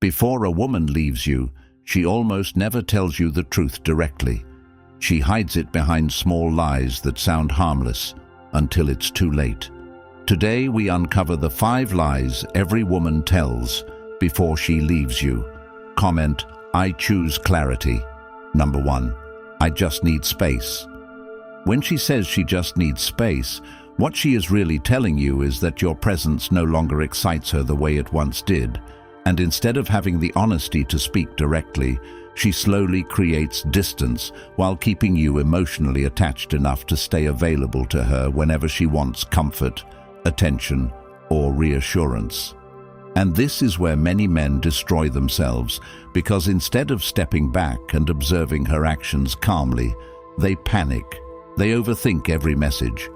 Before a woman leaves you, she almost never tells you the truth directly. She hides it behind small lies that sound harmless until it's too late. Today we uncover the 5 lies every woman tells before she leaves you. Comment, I choose clarity. Number 1, I just need space. When she says she just needs space, what she is really telling you is that your presence no longer excites her the way it once did. And instead of having the honesty to speak directly, she slowly creates distance while keeping you emotionally attached enough to stay available to her whenever she wants comfort, attention, or reassurance. And this is where many men destroy themselves, because instead of stepping back and observing her actions calmly, they panic. They overthink every message.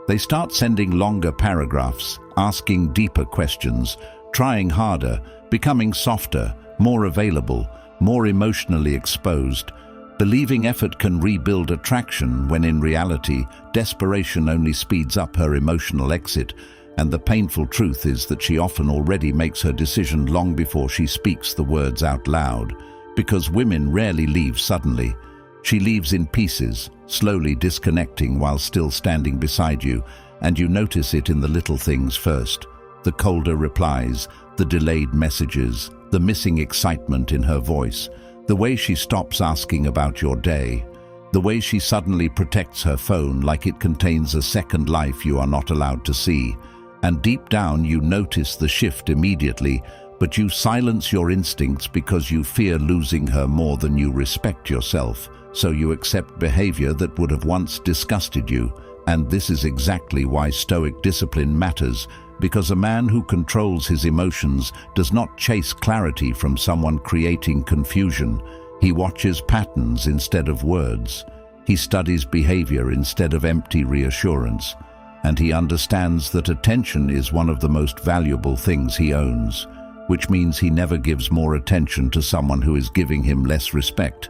They start sending longer paragraphs, asking deeper questions, trying harder, becoming softer, more available, more emotionally exposed, believing effort can rebuild attraction when in reality, desperation only speeds up her emotional exit, and the painful truth is that she often already makes her decision long before she speaks the words out loud. Because women rarely leave suddenly. She leaves in pieces, slowly disconnecting while still standing beside you, and you notice it in the little things first. The colder replies, the delayed messages, the missing excitement in her voice, the way she stops asking about your day, the way she suddenly protects her phone like it contains a second life you are not allowed to see. And deep down you notice the shift immediately, but you silence your instincts because you fear losing her more than you respect yourself, so you accept behavior that would have once disgusted you. And this is exactly why Stoic discipline matters, because a man who controls his emotions does not chase clarity from someone creating confusion. He watches patterns instead of words. He studies behavior instead of empty reassurance. And he understands that attention is one of the most valuable things he owns, which means he never gives more attention to someone who is giving him less respect.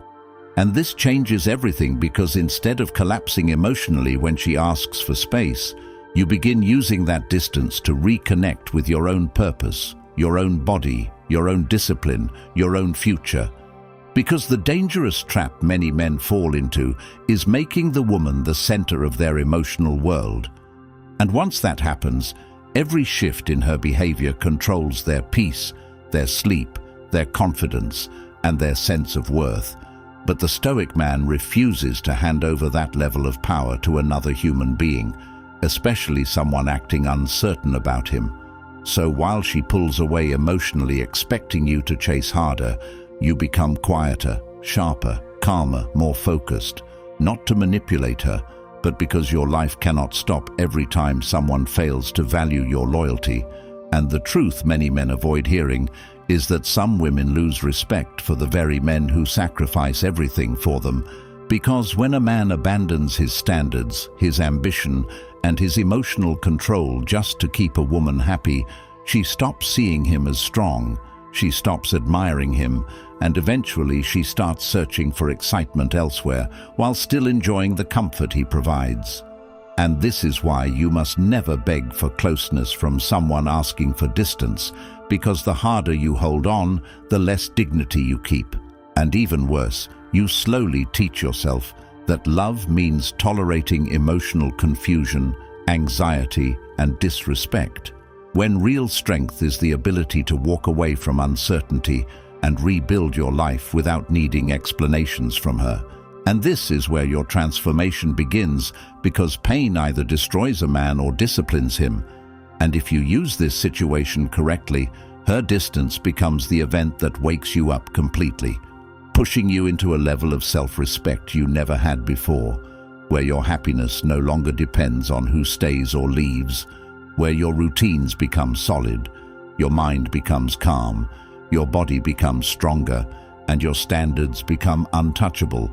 And this changes everything, because instead of collapsing emotionally when she asks for space, you begin using that distance to reconnect with your own purpose, your own body, your own discipline, your own future. Because the dangerous trap many men fall into is making the woman the center of their emotional world. And once that happens, every shift in her behavior controls their peace, their sleep, their confidence, and their sense of worth. But the Stoic man refuses to hand over that level of power to another human being, especially someone acting uncertain about him. So while she pulls away emotionally, expecting you to chase harder, you become quieter, sharper, calmer, more focused, not to manipulate her, but because your life cannot stop every time someone fails to value your loyalty. And the truth many men avoid hearing is that some women lose respect for the very men who sacrifice everything for them. Because when a man abandons his standards, his ambition, and his emotional control just to keep a woman happy, she stops seeing him as strong. She stops admiring him, and eventually she starts searching for excitement elsewhere while still enjoying the comfort he provides. And this is why you must never beg for closeness from someone asking for distance, because the harder you hold on, the less dignity you keep. And even worse, you slowly teach yourself that love means tolerating emotional confusion, anxiety, and disrespect, when real strength is the ability to walk away from uncertainty and rebuild your life without needing explanations from her. And this is where your transformation begins, because pain either destroys a man or disciplines him. And if you use this situation correctly, her distance becomes the event that wakes you up completely, pushing you into a level of self-respect you never had before, where your happiness no longer depends on who stays or leaves, where your routines become solid, your mind becomes calm, your body becomes stronger, and your standards become untouchable.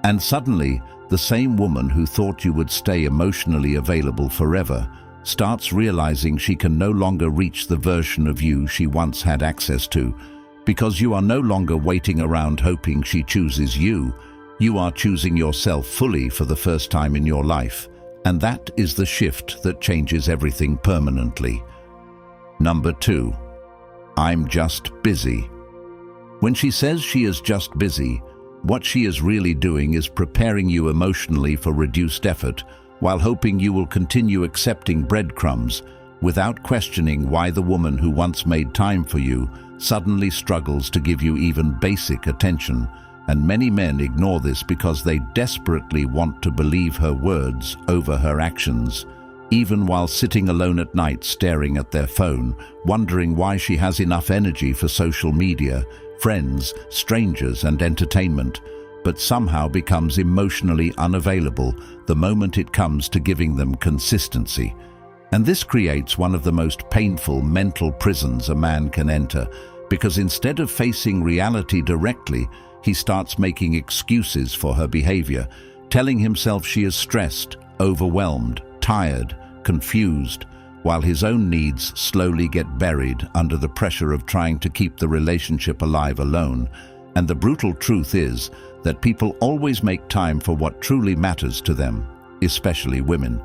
And suddenly, the same woman who thought you would stay emotionally available forever starts realizing she can no longer reach the version of you she once had access to, because you are no longer waiting around hoping she chooses you. You are choosing yourself fully for the first time in your life, and that is the shift that changes everything permanently. Number 2. I'm just busy. When she says she is just busy, what she is really doing is preparing you emotionally for reduced effort, while hoping you will continue accepting breadcrumbs without questioning why the woman who once made time for you suddenly struggles to give you even basic attention. And many men ignore this because they desperately want to believe her words over her actions, even while sitting alone at night staring at their phone, wondering why she has enough energy for social media, friends, strangers, and entertainment, but somehow becomes emotionally unavailable the moment it comes to giving them consistency. And this creates one of the most painful mental prisons a man can enter, because instead of facing reality directly, he starts making excuses for her behavior, telling himself she is stressed, overwhelmed, tired, confused, while his own needs slowly get buried under the pressure of trying to keep the relationship alive alone. And the brutal truth is that people always make time for what truly matters to them, especially women.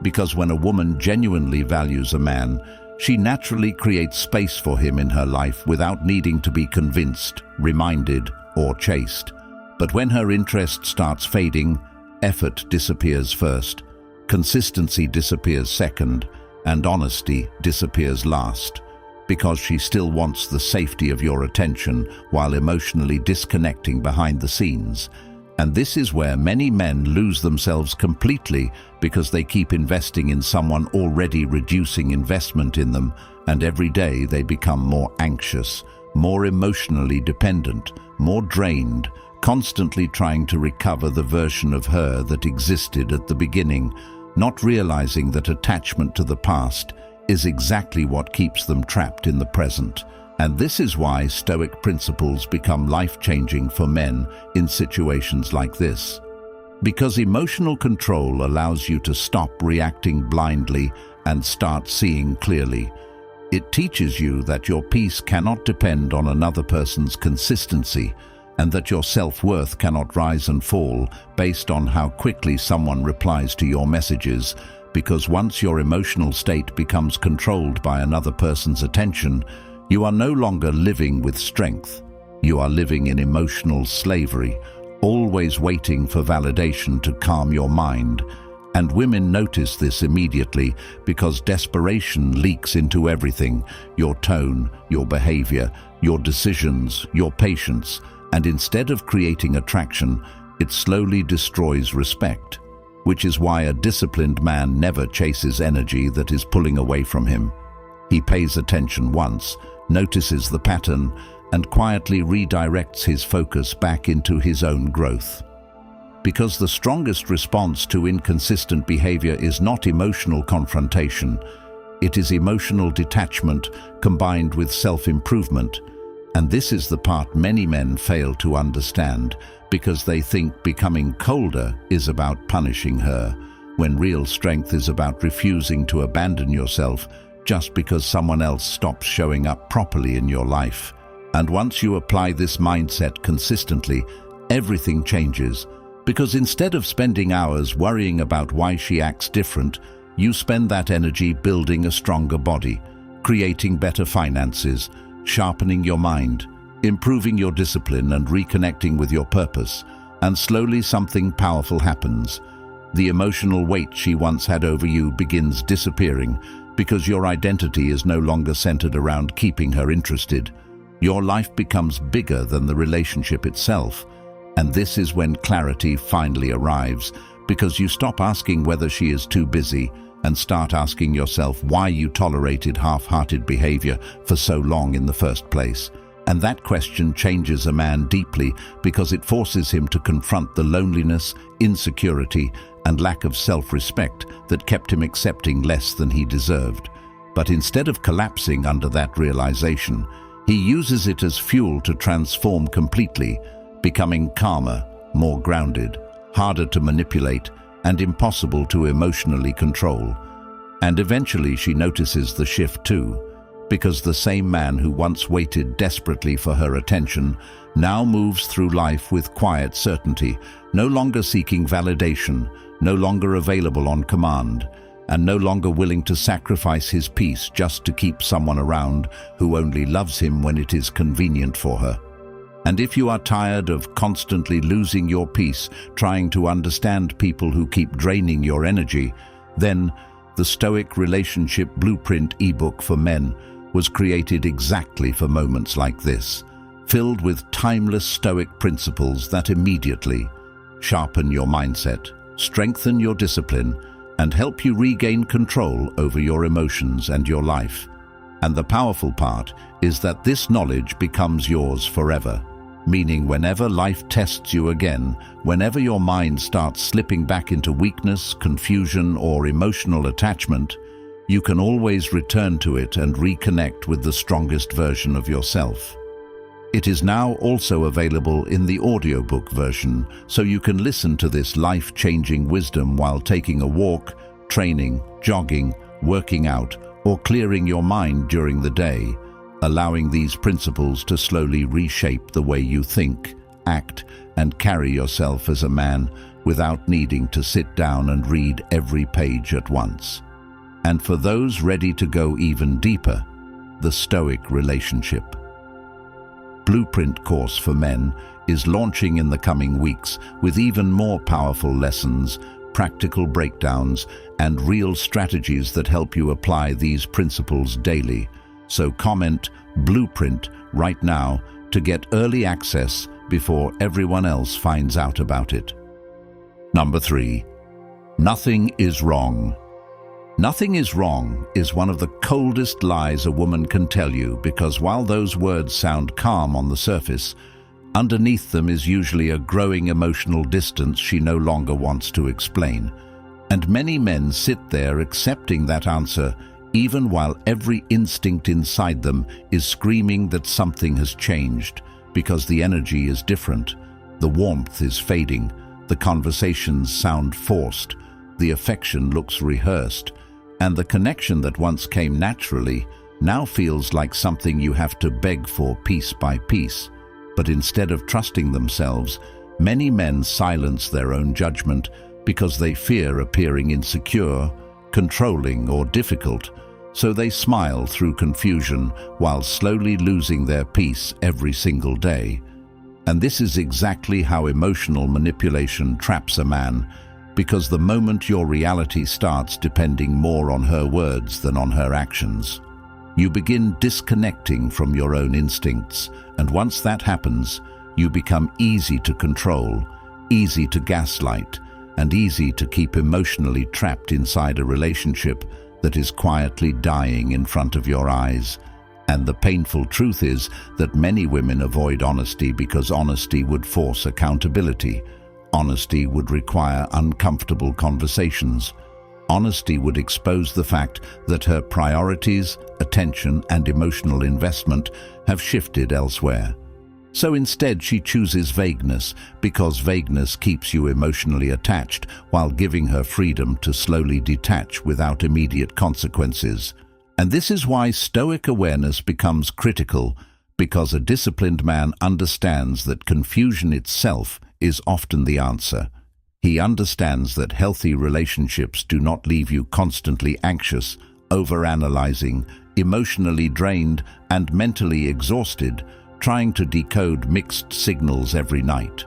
Because when a woman genuinely values a man, she naturally creates space for him in her life without needing to be convinced, reminded, or chased. But when her interest starts fading, effort disappears first, consistency disappears second, and honesty disappears last, because she still wants the safety of your attention while emotionally disconnecting behind the scenes. And this is where many men lose themselves completely, because they keep investing in someone already reducing investment in them, and every day they become more anxious, more emotionally dependent, more drained, constantly trying to recover the version of her that existed at the beginning, not realizing that attachment to the past is exactly what keeps them trapped in the present. And this is why Stoic principles become life-changing for men in situations like this. Because emotional control allows you to stop reacting blindly and start seeing clearly. It teaches you that your peace cannot depend on another person's consistency, and that your self-worth cannot rise and fall based on how quickly someone replies to your messages, because once your emotional state becomes controlled by another person's attention, you are no longer living with strength. You are living in emotional slavery, always waiting for validation to calm your mind. And women notice this immediately, because desperation leaks into everything: your tone, your behavior, your decisions, your patience. And instead of creating attraction, it slowly destroys respect, which is why a disciplined man never chases energy that is pulling away from him. He pays attention once, notices the pattern, and quietly redirects his focus back into his own growth. Because the strongest response to inconsistent behavior is not emotional confrontation, it is emotional detachment combined with self-improvement. And this is the part many men fail to understand, because they think becoming colder is about punishing her, when real strength is about refusing to abandon yourself just because someone else stops showing up properly in your life. And once you apply this mindset consistently, everything changes, because instead of spending hours worrying about why she acts different, you spend that energy building a stronger body, creating better finances, sharpening your mind, improving your discipline, and reconnecting with your purpose. And slowly something powerful happens. The emotional weight she once had over you begins disappearing, because your identity is no longer centered around keeping her interested. Your life becomes bigger than the relationship itself. And this is when clarity finally arrives, because you stop asking whether she is too busy and start asking yourself why you tolerated half-hearted behavior for so long in the first place. And that question changes a man deeply, because it forces him to confront the loneliness, insecurity, and lack of self-respect that kept him accepting less than he deserved. But instead of collapsing under that realization, he uses it as fuel to transform completely, becoming calmer, more grounded, harder to manipulate, and impossible to emotionally control. And eventually she notices the shift too, because the same man who once waited desperately for her attention now moves through life with quiet certainty, no longer seeking validation, no longer available on command, and no longer willing to sacrifice his peace just to keep someone around who only loves him when it is convenient for her. And if you are tired of constantly losing your peace, trying to understand people who keep draining your energy, then the Stoic Relationship Blueprint ebook for men was created exactly for moments like this, filled with timeless Stoic principles that immediately sharpen your mindset, strengthen your discipline, and help you regain control over your emotions and your life. And the powerful part is that this knowledge becomes yours forever, meaning whenever life tests you again, whenever your mind starts slipping back into weakness, confusion, or emotional attachment, you can always return to it and reconnect with the strongest version of yourself. It is now also available in the audiobook version, so you can listen to this life-changing wisdom while taking a walk, training, jogging, working out, or clearing your mind during the day, allowing these principles to slowly reshape the way you think, act, and carry yourself as a man without needing to sit down and read every page at once. And for those ready to go even deeper, the Stoic Relationship Blueprint course for men is launching in the coming weeks with even more powerful lessons, practical breakdowns, and real strategies that help you apply these principles daily. So comment Blueprint right now to get early access before everyone else finds out about it. Number 3. Nothing is wrong. Nothing is wrong is one of the coldest lies a woman can tell you, because while those words sound calm on the surface, underneath them is usually a growing emotional distance she no longer wants to explain. And many men sit there accepting that answer, even while every instinct inside them is screaming that something has changed, because the energy is different, the warmth is fading, the conversations sound forced, the affection looks rehearsed, and the connection that once came naturally now feels like something you have to beg for piece by piece. But instead of trusting themselves, many men silence their own judgment because they fear appearing insecure, controlling, or difficult, so they smile through confusion while slowly losing their peace every single day. And this is exactly how emotional manipulation traps a man, because the moment your reality starts depending more on her words than on her actions, you begin disconnecting from your own instincts, and once that happens, you become easy to control, easy to gaslight, and easy to keep emotionally trapped inside a relationship that is quietly dying in front of your eyes. And the painful truth is that many women avoid honesty because honesty would force accountability. Honesty would require uncomfortable conversations. Honesty would expose the fact that her priorities, attention, and emotional investment have shifted elsewhere. So instead, she chooses vagueness, because vagueness keeps you emotionally attached while giving her freedom to slowly detach without immediate consequences. And this is why Stoic awareness becomes critical, because a disciplined man understands that confusion itself is often the answer. He understands that healthy relationships do not leave you constantly anxious, overanalyzing, emotionally drained, and mentally exhausted, trying to decode mixed signals every night.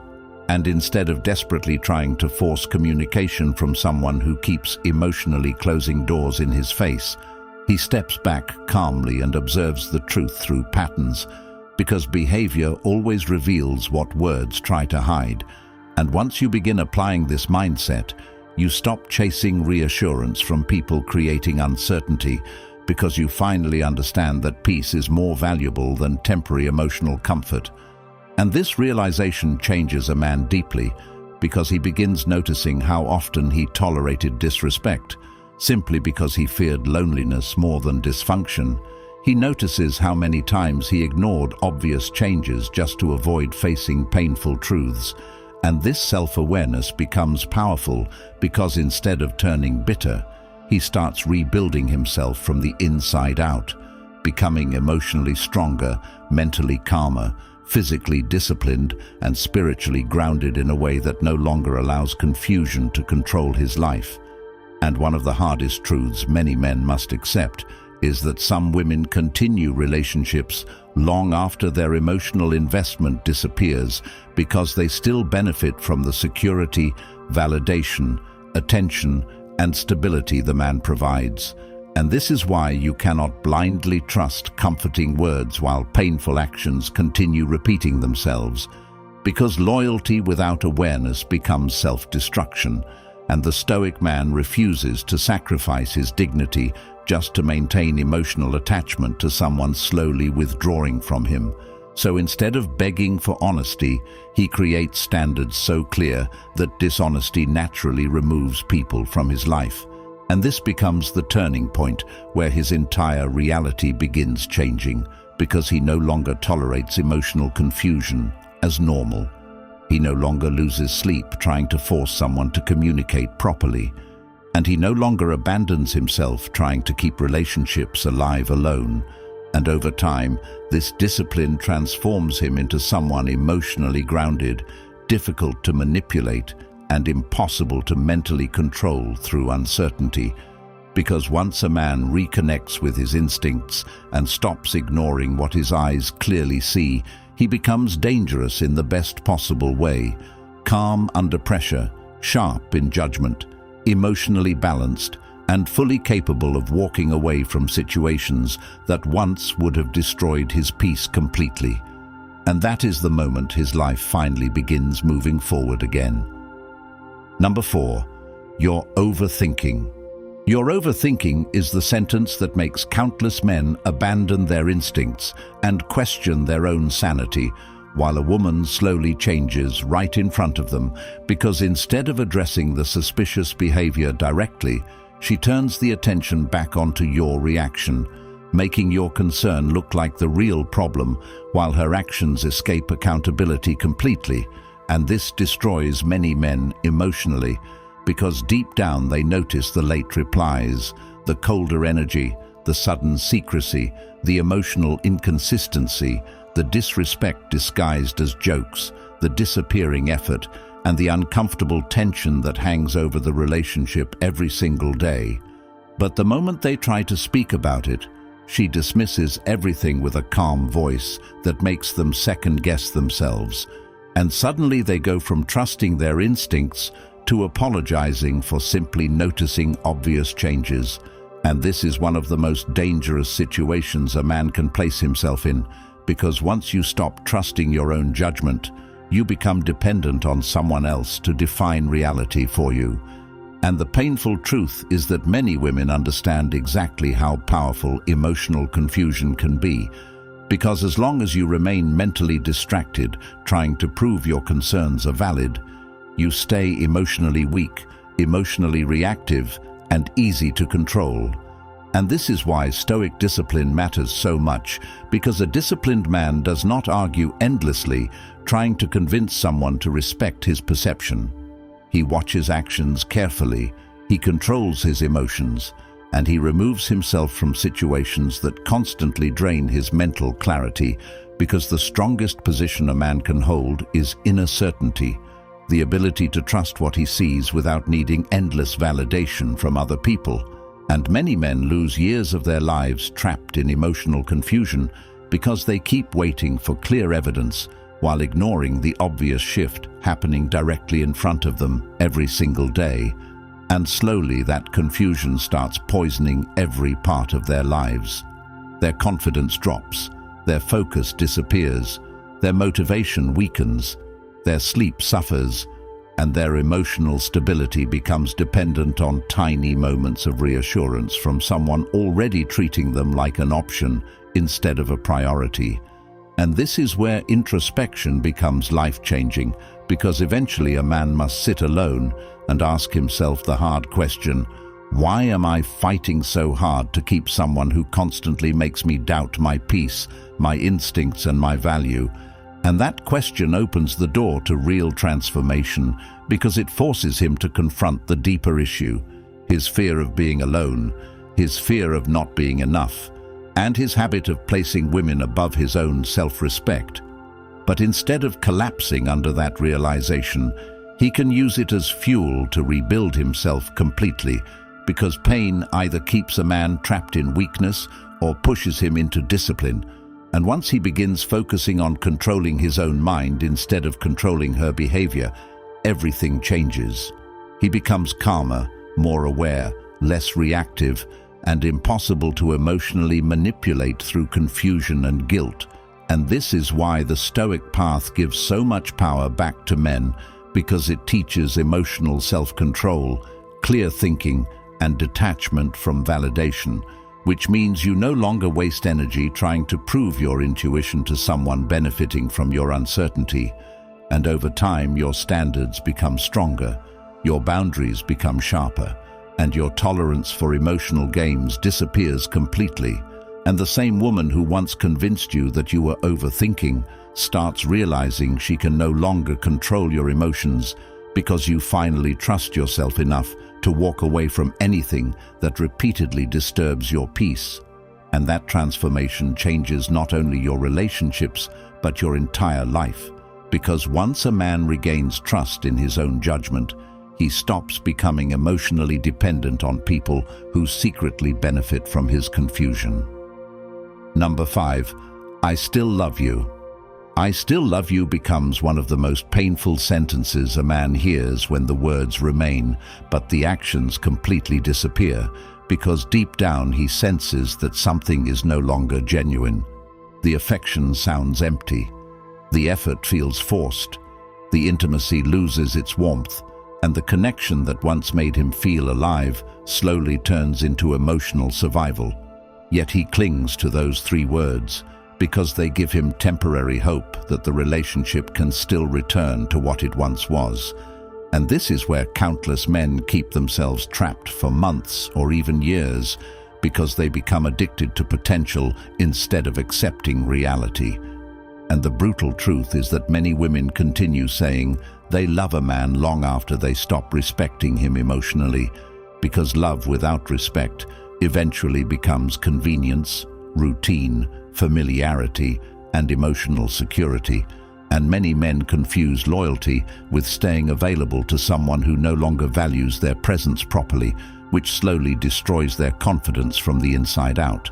And instead of desperately trying to force communication from someone who keeps emotionally closing doors in his face, he steps back calmly and observes the truth through patterns, because behavior always reveals what words try to hide. And once you begin applying this mindset, you stop chasing reassurance from people creating uncertainty, because you finally understand that peace is more valuable than temporary emotional comfort. And this realization changes a man deeply, because he begins noticing how often he tolerated disrespect, simply because he feared loneliness more than dysfunction. He notices how many times he ignored obvious changes just to avoid facing painful truths. And this self-awareness becomes powerful, because instead of turning bitter, he starts rebuilding himself from the inside out, becoming emotionally stronger, mentally calmer, physically disciplined, and spiritually grounded in a way that no longer allows confusion to control his life. And one of the hardest truths many men must accept is that some women continue relationships long after their emotional investment disappears because they still benefit from the security, validation, attention, and stability the man provides. And this is why you cannot blindly trust comforting words while painful actions continue repeating themselves, because loyalty without awareness becomes self-destruction, and the Stoic man refuses to sacrifice his dignity just to maintain emotional attachment to someone slowly withdrawing from him. So instead of begging for honesty, he creates standards so clear that dishonesty naturally removes people from his life. And this becomes the turning point where his entire reality begins changing, because he no longer tolerates emotional confusion as normal. He no longer loses sleep trying to force someone to communicate properly, and he no longer abandons himself trying to keep relationships alive alone. And over time, this discipline transforms him into someone emotionally grounded, difficult to manipulate, and impossible to mentally control through uncertainty. Because once a man reconnects with his instincts and stops ignoring what his eyes clearly see, he becomes dangerous in the best possible way, calm under pressure, sharp in judgment, emotionally balanced, and fully capable of walking away from situations that once would have destroyed his peace completely. And that is the moment his life finally begins moving forward again. Number 4, you're overthinking. Your overthinking is the sentence that makes countless men abandon their instincts and question their own sanity, while a woman slowly changes right in front of them, because instead of addressing the suspicious behavior directly, she turns the attention back onto your reaction, making your concern look like the real problem, while her actions escape accountability completely. And this destroys many men emotionally, because deep down they notice the late replies, the colder energy, the sudden secrecy, the emotional inconsistency, the disrespect disguised as jokes, the disappearing effort, and the uncomfortable tension that hangs over the relationship every single day. But the moment they try to speak about it, she dismisses everything with a calm voice that makes them second-guess themselves. And suddenly they go from trusting their instincts to apologizing for simply noticing obvious changes. And this is one of the most dangerous situations a man can place himself in, because once you stop trusting your own judgment, you become dependent on someone else to define reality for you. And the painful truth is that many women understand exactly how powerful emotional confusion can be, because as long as you remain mentally distracted, trying to prove your concerns are valid, you stay emotionally weak, emotionally reactive, and easy to control. And this is why Stoic discipline matters so much, because a disciplined man does not argue endlessly, trying to convince someone to respect his perception. He watches actions carefully, he controls his emotions, and he removes himself from situations that constantly drain his mental clarity, because the strongest position a man can hold is inner certainty, the ability to trust what he sees without needing endless validation from other people. And many men lose years of their lives trapped in emotional confusion because they keep waiting for clear evidence while ignoring the obvious shift happening directly in front of them every single day. And slowly that confusion starts poisoning every part of their lives. Their confidence drops, their focus disappears, their motivation weakens, their sleep suffers, and their emotional stability becomes dependent on tiny moments of reassurance from someone already treating them like an option instead of a priority. And this is where introspection becomes life-changing, because eventually a man must sit alone and ask himself the hard question, why am I fighting so hard to keep someone who constantly makes me doubt my peace, my instincts, and my value? And that question opens the door to real transformation, because it forces him to confront the deeper issue, his fear of being alone, his fear of not being enough, and his habit of placing women above his own self-respect. But instead of collapsing under that realization, he can use it as fuel to rebuild himself completely, because pain either keeps a man trapped in weakness or pushes him into discipline. And once he begins focusing on controlling his own mind instead of controlling her behavior, everything changes. He becomes calmer, more aware, less reactive, and impossible to emotionally manipulate through confusion and guilt. And this is why the Stoic path gives so much power back to men, because it teaches emotional self-control, clear thinking, and detachment from validation, which means you no longer waste energy trying to prove your intuition to someone benefiting from your uncertainty. And over time, your standards become stronger, your boundaries become sharper, and your tolerance for emotional games disappears completely. And the same woman who once convinced you that you were overthinking starts realizing she can no longer control your emotions, because you finally trust yourself enough to walk away from anything that repeatedly disturbs your peace. And that transformation changes not only your relationships, but your entire life. Because once a man regains trust in his own judgment, he stops becoming emotionally dependent on people who secretly benefit from his confusion. Number 5. I still love you. I still love you becomes one of the most painful sentences a man hears when the words remain, but the actions completely disappear, because deep down he senses that something is no longer genuine. The affection sounds empty. The effort feels forced. The intimacy loses its warmth, and the connection that once made him feel alive slowly turns into emotional survival. Yet he clings to those 3 words, because they give him temporary hope that the relationship can still return to what it once was. And this is where countless men keep themselves trapped for months or even years, because they become addicted to potential instead of accepting reality. And the brutal truth is that many women continue saying they love a man long after they stop respecting him emotionally, because love without respect eventually becomes convenience, routine, familiarity, and emotional security. And many men confuse loyalty with staying available to someone who no longer values their presence properly, which slowly destroys their confidence from the inside out.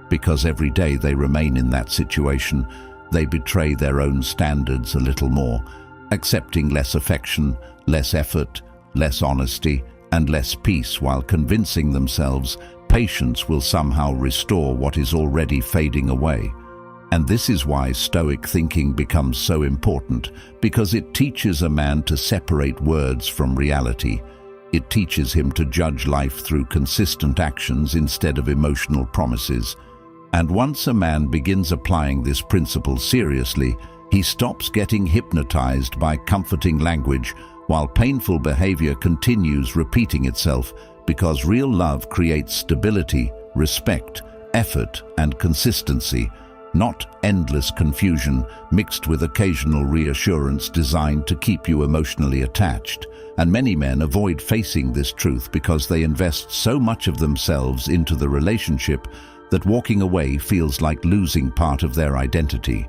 Because every day they remain in that situation, they betray their own standards a little more, accepting less affection, less effort, less honesty, and less peace, while convincing themselves patience will somehow restore what is already fading away. And this is why Stoic thinking becomes so important, because it teaches a man to separate words from reality. It teaches him to judge life through consistent actions instead of emotional promises. And once a man begins applying this principle seriously, he stops getting hypnotized by comforting language, while painful behavior continues repeating itself, because real love creates stability, respect, effort, and consistency, not endless confusion mixed with occasional reassurance designed to keep you emotionally attached. And many men avoid facing this truth because they invest so much of themselves into the relationship that walking away feels like losing part of their identity.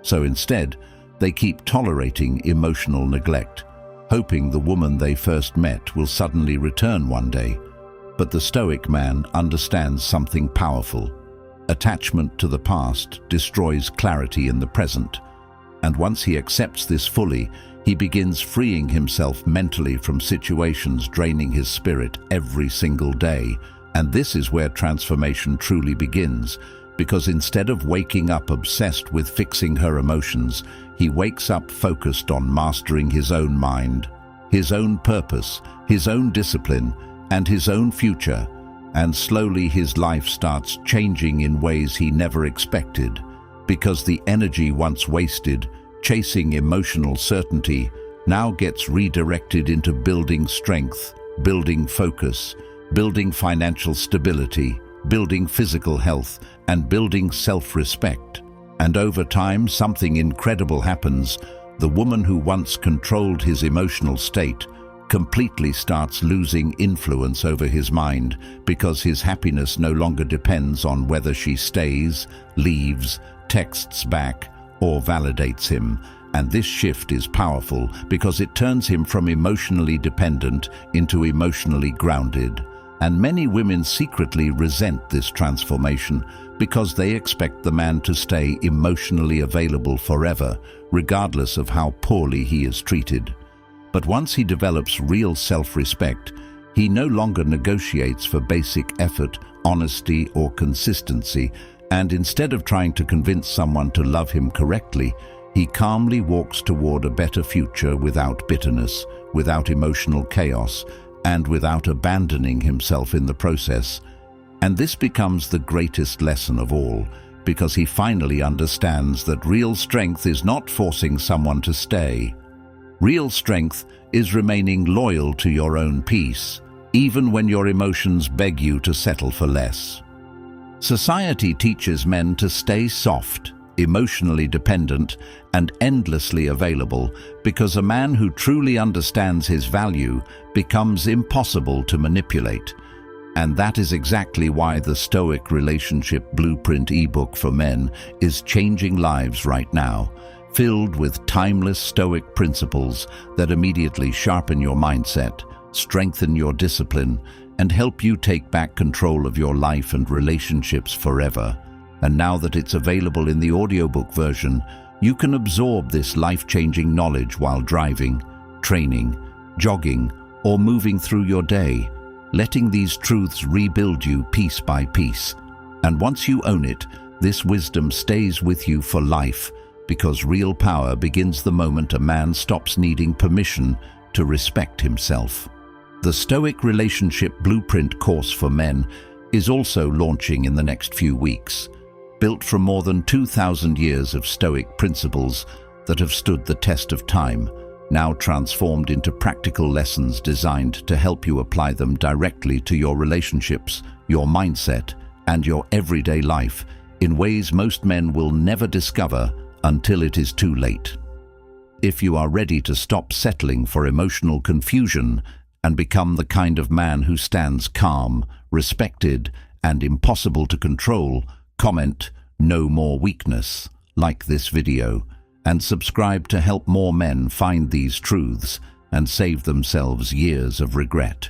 So instead, they keep tolerating emotional neglect, hoping the woman they first met will suddenly return one day. But the Stoic man understands something powerful. Attachment to the past destroys clarity in the present. And once he accepts this fully, he begins freeing himself mentally from situations draining his spirit every single day. And this is where transformation truly begins, because instead of waking up obsessed with fixing her emotions, he wakes up focused on mastering his own mind, his own purpose, his own discipline, and his own future. And slowly his life starts changing in ways he never expected, because the energy once wasted chasing emotional certainty now gets redirected into building strength, building focus, building financial stability, building physical health, and building self-respect. And over time, something incredible happens. The woman who once controlled his emotional state completely starts losing influence over his mind, because his happiness no longer depends on whether she stays, leaves, texts back, or validates him. And this shift is powerful because it turns him from emotionally dependent into emotionally grounded. And many women secretly resent this transformation because they expect the man to stay emotionally available forever, regardless of how poorly he is treated. But once he develops real self-respect, he no longer negotiates for basic effort, honesty, or consistency, and instead of trying to convince someone to love him correctly, he calmly walks toward a better future without bitterness, without emotional chaos, and without abandoning himself in the process. And this becomes the greatest lesson of all, because he finally understands that real strength is not forcing someone to stay. Real strength is remaining loyal to your own peace, even when your emotions beg you to settle for less. Society teaches men to stay soft, emotionally dependent, and endlessly available because a man who truly understands his value becomes impossible to manipulate. And that is exactly why the Stoic Relationship Blueprint ebook for men is changing lives right now, filled with timeless Stoic principles that immediately sharpen your mindset, strengthen your discipline, and help you take back control of your life and relationships forever. And now that it's available in the audiobook version, you can absorb this life-changing knowledge while driving, training, jogging, or moving through your day, letting these truths rebuild you piece by piece. And once you own it, this wisdom stays with you for life, because real power begins the moment a man stops needing permission to respect himself. The Stoic Relationship Blueprint course for men is also launching in the next few weeks. Built from more than 2,000 years of Stoic principles that have stood the test of time, now transformed into practical lessons designed to help you apply them directly to your relationships, your mindset, and your everyday life in ways most men will never discover until it is too late. If you are ready to stop settling for emotional confusion and become the kind of man who stands calm, respected, and impossible to control, comment "No more weakness," like this video, and subscribe to help more men find these truths and save themselves years of regret.